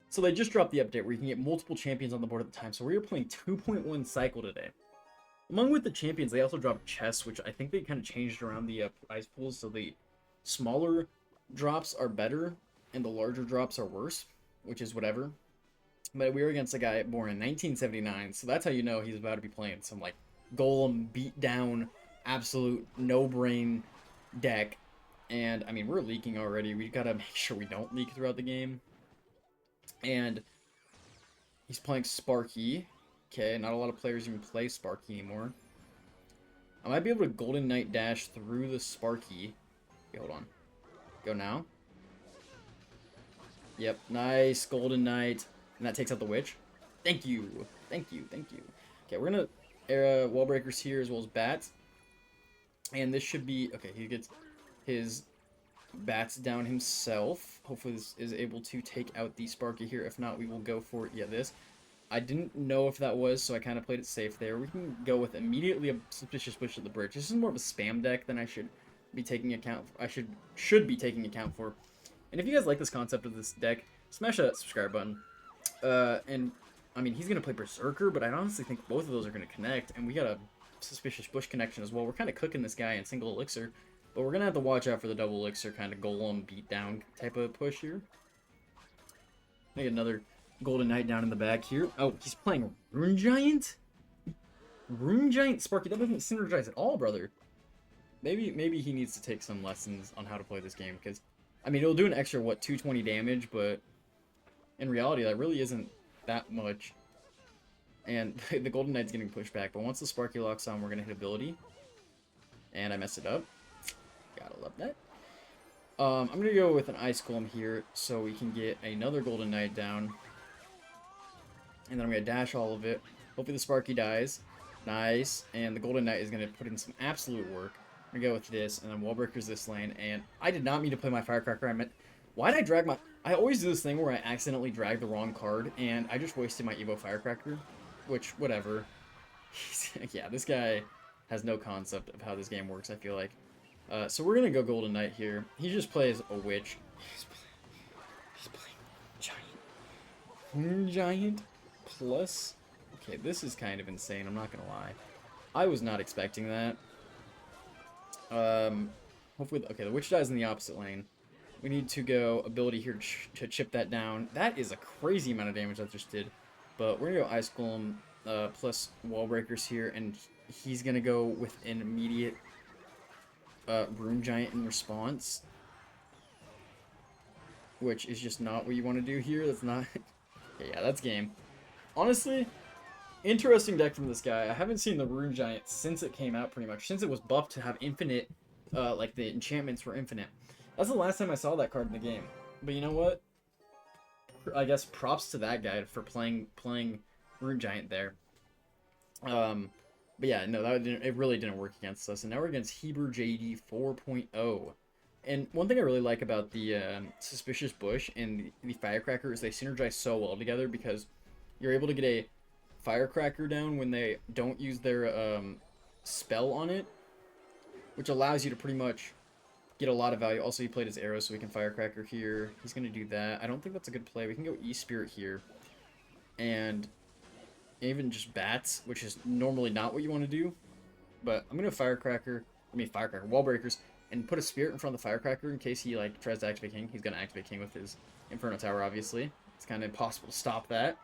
So they just dropped the update where you can get multiple champions on the board at the time. So we are playing 2.1 cycle today. Among with the champions, they also dropped chests, which I think they kind of changed around the prize pools. So the smaller drops are better and the larger drops are worse, which is whatever. But we were against a guy born in 1979, so that's how you know he's about to be playing some like golem beat down, absolute no brain deck. And I mean, we're leaking already. We gotta make sure we don't leak throughout the game. And he's playing Sparky. Okay, not a lot of players even play Sparky anymore. I might be able to Golden Knight dash through the Sparky. Okay, hold on. Go now. Yep, nice Golden Knight. And that takes out the Witch. Thank you. Thank you. Thank you. Okay, we're going to wall breakers here as well as bats. And this should be... Okay, he gets his bats down himself. Hopefully this is able to take out the Sparky here. If not, we will go for, yeah, this. I didn't know if that was, so I kind of played it safe there. We can go with immediately a Suspicious Bush at the bridge. This is more of a spam deck than I should be taking account for. I should be taking account for. And if you guys like this concept of this deck, smash that subscribe button. And, I mean, he's going to play Berserker, but I honestly think both of those are going to connect. And we got a Suspicious Bush connection as well. We're kind of cooking this guy in single elixir. But we're going to have to watch out for the double elixir kind of golem beatdown type of push here. Make another Golden Knight down in the back here. Oh, he's playing Rune Giant? Rune Giant Sparky, that doesn't synergize at all, brother. Maybe he needs to take some lessons on how to play this game, because, I mean, it'll do an extra, what, 220 damage, but in reality, that really isn't that much. And the Golden Knight's getting pushed back, but once the Sparky locks on, we're going to hit ability. And I messed it up. Gotta love that. I'm going to go with an Ice Golem here, so we can get another Golden Knight down. And then I'm going to dash all of it. Hopefully the Sparky dies. Nice. And the Golden Knight is going to put in some absolute work. I'm going to go with this, and then Wall Breakers this lane. And I did not mean to play my Firecracker. I meant... Why did I drag my... I always do this thing where I accidentally drag the wrong card, and I just wasted my Evo Firecracker. Which, whatever. Yeah, this guy has no concept of how this game works, I feel like. So we're going to go Golden Knight here. He just plays a Witch. He's playing Giant. Giant plus... Okay, this is kind of insane, I'm not going to lie. I was not expecting that. Hopefully... Okay, the Witch dies in the opposite lane. We need to go ability here to chip that down. That is a crazy amount of damage that just did. But we're going to go Ice Golem plus Wall Breakers here, and he's going to go with an immediate Rune Giant in response. Which is just not what you want to do here. That's not... Okay, yeah, that's game. Honestly, interesting deck from this guy. I haven't seen the Rune Giant since it came out, pretty much. Since it was buffed to have infinite, like the enchantments were infinite. That's the last time I saw that card in the game. But you know what? I guess props to that guy for playing Rune Giant there. But yeah, no, it really didn't work against us. And now we're against Heber JD 4.0. And one thing I really like about the Suspicious Bush and the Firecracker is they synergize so well together, because you're able to get a Firecracker down when they don't use their spell on it, which allows you to pretty much get a lot of value. Also, he played his arrow, so we can Firecracker here. He's going to do that. I don't think that's a good play. We can go E-Spirit here. And even just Bats, which is normally not what you want to do. But I'm going to Firecracker, Wall Breakers, and put a Spirit in front of the Firecracker in case he like tries to activate King. He's going to activate King with his Inferno Tower, obviously. It's kind of impossible to stop that.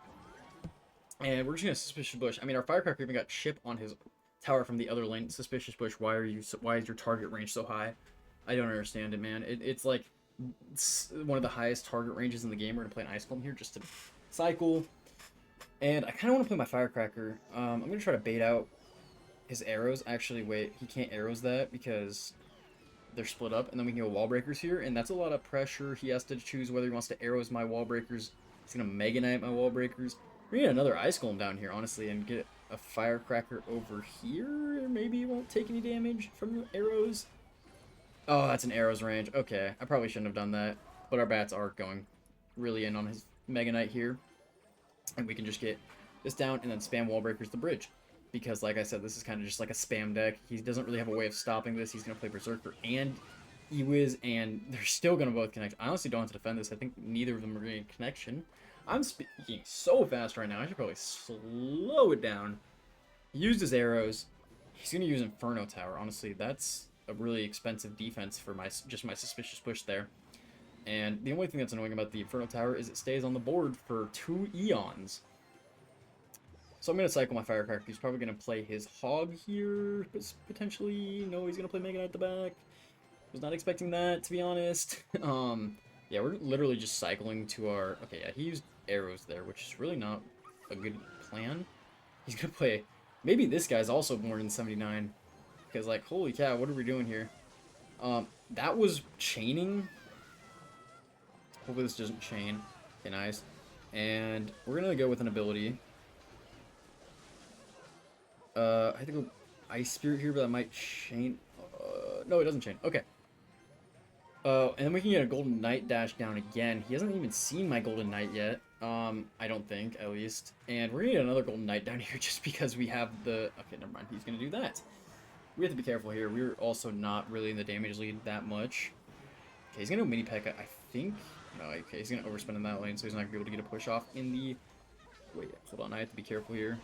And we're just going to Suspicious Bush. I mean, our Firecracker even got chip on his tower from the other lane. Suspicious Bush, why is your target range so high? I don't understand it, man. It's like one of the highest target ranges in the game. We're going to play an Ice Golem here just to cycle. And I kind of want to play my Firecracker. I'm going to try to bait out his arrows. Actually, wait. He can't arrows that because they're split up. And then we can go Wall Breakers here. And that's a lot of pressure. He has to choose whether he wants to arrows my Wall Breakers. He's going to Mega Knight my Wall Breakers. We need another Ice Golem down here, honestly, and get a Firecracker over here. Maybe he won't take any damage from the arrows. Oh, that's an arrows range. Okay, I probably shouldn't have done that. But our bats are going really in on his Mega Knight here. And we can just get this down and then spam Wall Breakers the bridge. Because, like I said, this is kind of just like a spam deck. He doesn't really have a way of stopping this. He's going to play Berserker and Ewiz, and they're still going to both connect. I honestly don't have to defend this. I think neither of them are getting a connection. I'm speaking so fast right now. I should probably slow it down. He used his arrows. He's gonna use Inferno Tower. Honestly, that's a really expensive defense for my suspicious push there. And the only thing that's annoying about the Inferno Tower is it stays on the board for 2 eons. So I'm going to cycle my Firecracker. He's probably going to play his Hog here, potentially. No, he's going to play Mega Knight at the back. Was not expecting that, to be honest. Yeah, we're literally just cycling to our... Okay, yeah, he used arrows there, which is really not a good plan. He's going to play... Maybe this guy's also born in 79. Because, like, holy cow, what are we doing here? That was chaining. Hopefully this doesn't chain. Okay, nice. And we're going to go with an ability. I think Ice Spirit here, but that might chain. No, it doesn't chain. Okay. And then we can get a Golden Knight dash down again. He hasn't even seen my Golden Knight yet. I don't think, at least. And we're gonna get another Golden Knight down here just because we have the... Okay, never mind. He's gonna do that. We have to be careful here. We're also not really in the damage lead that much. Okay, he's gonna Mini P.E.K.K.A, I think. No, okay, he's gonna overspend in that lane, so he's not gonna be able to get a push off in the... Wait, hold on. I have to be careful here.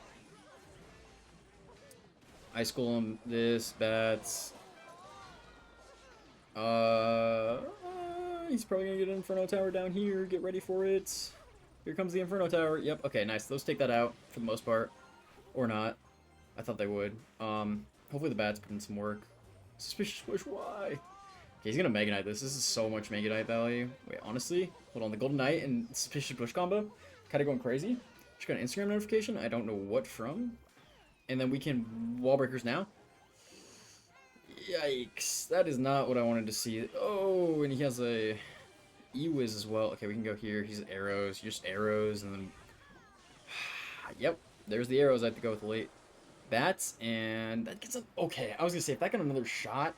Ice Golem, this, bats. He's probably gonna get an Inferno Tower down here. Get ready for it. Here comes the Inferno Tower. Yep, okay, nice. Those take that out for the most part. Or not. I thought they would. Hopefully the bats put in some work. Suspicious push, why? Okay, he's gonna Mega Knight this. This is so much Mega Knight value. Wait, honestly? Hold on, the Golden Knight and Suspicious Push combo? Kinda going crazy. Just got an Instagram notification. I don't know what from. And then we can wall breakers now. Yikes. That is not what I wanted to see. Oh, and he has a E-Wiz as well. Okay, we can go here. He's arrows. Just arrows. And then... Yep. There's the arrows. I have to go with the late bats. And that gets a... Okay, I was going to say, if that got another shot...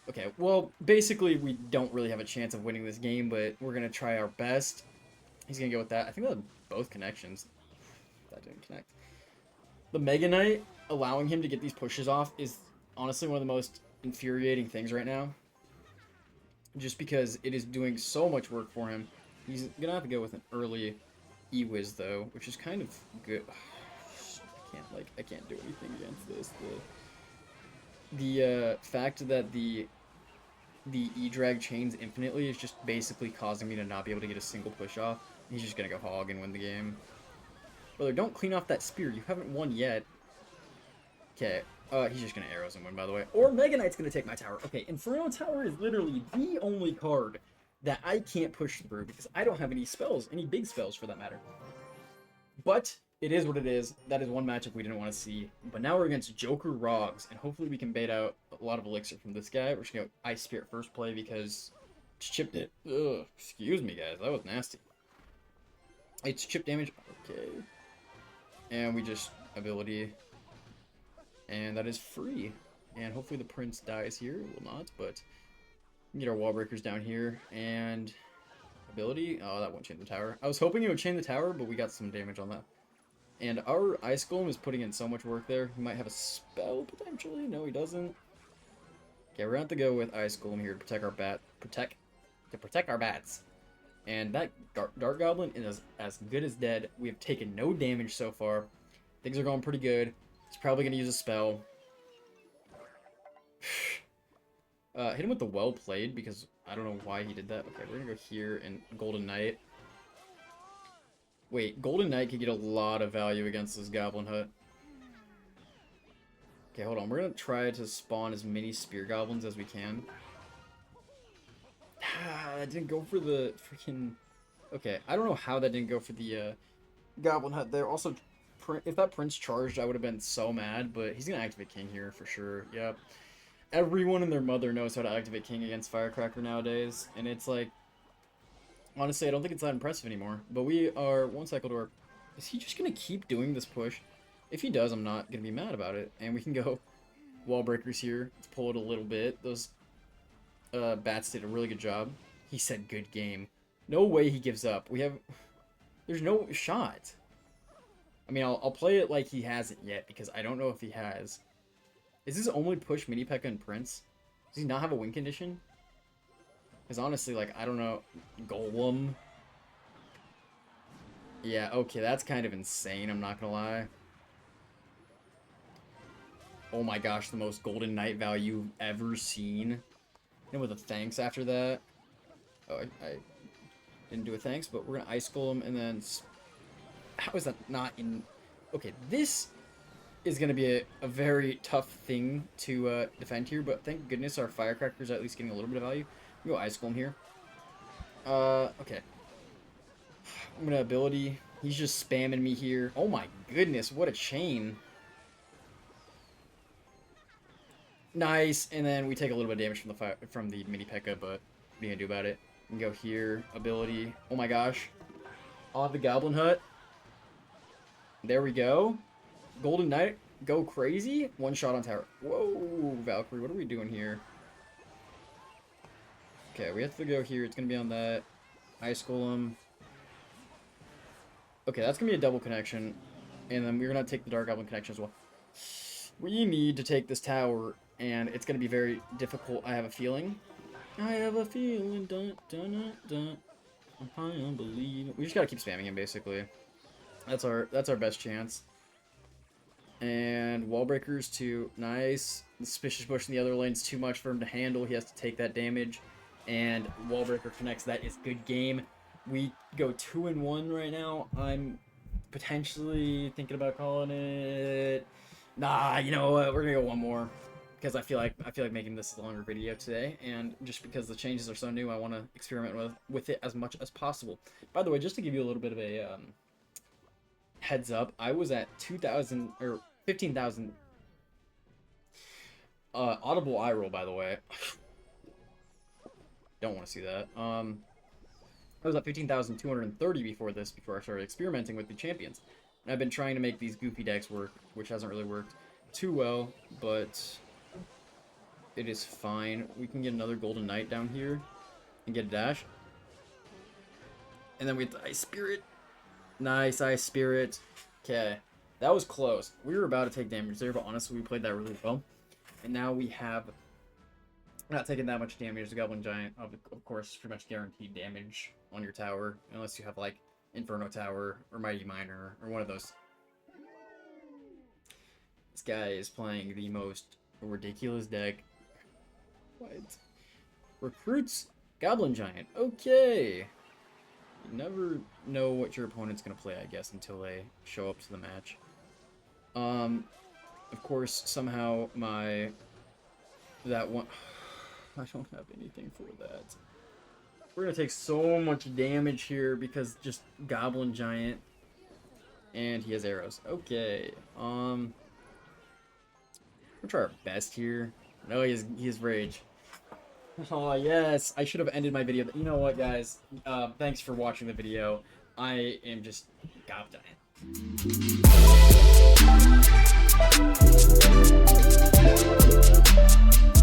Okay, well, basically, we don't really have a chance of winning this game, but we're going to try our best. He's going to go with that. I think that had both connections. That didn't connect. The Mega Knight, allowing him to get these pushes off, is honestly one of the most infuriating things right now. Just because it is doing so much work for him. He's going to have to go with an early E-Wiz, though, which is kind of good. I can't do anything against this. The fact that the E-Drag chains infinitely is just basically causing me to not be able to get a single push off. He's just going to go hog and win the game. Brother, don't clean off that spear. You haven't won yet. Okay. He's just going to arrows and win, by the way. Or Mega Knight's going to take my tower. Okay, Inferno Tower is literally the only card that I can't push through because I don't have any spells, any big spells for that matter. But it is what it is. That is one matchup we didn't want to see. But now we're against Joker Rogs, and hopefully we can bait out a lot of elixir from this guy. We're just going to Ice Spirit first play because it's chipped it. Ugh, excuse me, guys. That was nasty. It's chip damage. Okay. And we just ability. And that is free. And hopefully the prince dies here. It will not, but we can get our wall breakers down here. And ability. Oh, that won't chain the tower. I was hoping it would chain the tower, but we got some damage on that. And our Ice Golem is putting in so much work there. He might have a spell potentially. No, he doesn't. Okay, we're gonna have to go with Ice Golem here to protect our protect our bats. And that Dark Goblin is as good as dead. We have taken no damage so far. Things are going pretty good. He's probably gonna use a spell. Hit him with the well played because I don't know why he did that. Okay, we're gonna go here and Golden Knight. Wait, Golden Knight could get a lot of value against this Goblin Hut. Okay, hold on. We're gonna try to spawn as many Spear Goblins as we can. That didn't go for the freaking... Okay, I don't know how that didn't go for the Goblin Hut there. Also, if that Prince charged, I would have been so mad, but he's gonna activate King here for sure. Yep. Everyone and their mother knows how to activate King against Firecracker nowadays, and it's like... Honestly, I don't think it's that impressive anymore. But we are one cycle to our... Is he just going to keep doing this push? If he does, I'm not going to be mad about it. And we can go wall breakers here. Let's pull it a little bit. Those bats did a really good job. He said good game. No way he gives up. We have... There's no shot. I mean, I'll play it like he hasn't yet, because I don't know if he has. Is this only push Mini P.E.K.K.A and Prince? Does he not have a win condition? Because honestly, like, I don't know. Golem. Yeah, okay, that's kind of insane, I'm not gonna lie. Oh my gosh, the most Golden Knight value you've ever seen. And with a thanks after that. Oh, I didn't do a thanks, but we're gonna Ice Skull him, and then... How is that not in... Okay, this is gonna be a very tough thing to defend here, but thank goodness our Firecrackers are at least getting a little bit of value. We go Ice Skull him here. Okay. I'm gonna ability. He's just spamming me here. Oh my goodness, what a chain. Nice, and then we take a little bit of damage from the mini P.E.K.K.A, but what are you gonna do about it? We can go here, ability. Oh my gosh. I'll have the Goblin Hut. There we go. Golden Knight, go crazy. One shot on tower. Whoa, Valkyrie, what are we doing here? Okay, we have to go here. It's gonna be on that. Ice Golem. Okay, that's gonna be a double connection. And then we're gonna take the Dark Goblin connection as well. We need to take this tower, and it's gonna be very difficult, I have a feeling. I have a feeling, dun, dun, dun, dun. I'm high on believe. We just gotta keep spamming him, basically. That's our best chance. And wall breakers too. Nice. The suspicious bush in the other lane's too much for him to handle. He has to take that damage. And wall breaker connects. That is good game. We go 2-1 right now. I'm potentially thinking about calling it. Nah, you know what? We're gonna go one more. Because I feel like making this a longer video today, and just because the changes are so new, I want to experiment with it as much as possible. By the way, just to give you a little bit of a heads up, I was at 2,000 or 15,000 audible eye roll. By the way, don't want to see that. I was at 15,230 before this, before I started experimenting with the champions, and I've been trying to make these goofy decks work, which hasn't really worked too well, but it is fine. We can get another Golden Knight down here and get a dash. And then we have the Ice Spirit. Nice, Ice Spirit. Okay, that was close. We were about to take damage there, but honestly, we played that really well. And now we have not taken that much damage. The Goblin Giant, of course, pretty much guaranteed damage on your tower, unless you have, like, Inferno Tower or Mighty Miner or one of those. This guy is playing the most ridiculous deck. What? Recruits Goblin Giant. Okay. You never know what your opponent's gonna play, I guess, until they show up to the match. Of course, somehow that one. I don't have anything for that. We're gonna take so much damage here because just Goblin Giant, and he has arrows. Okay. We'll try our best here. No, he has rage. Oh, yes. I should have ended my video. You know what, guys? Thanks for watching the video. I am just Goblin Giant.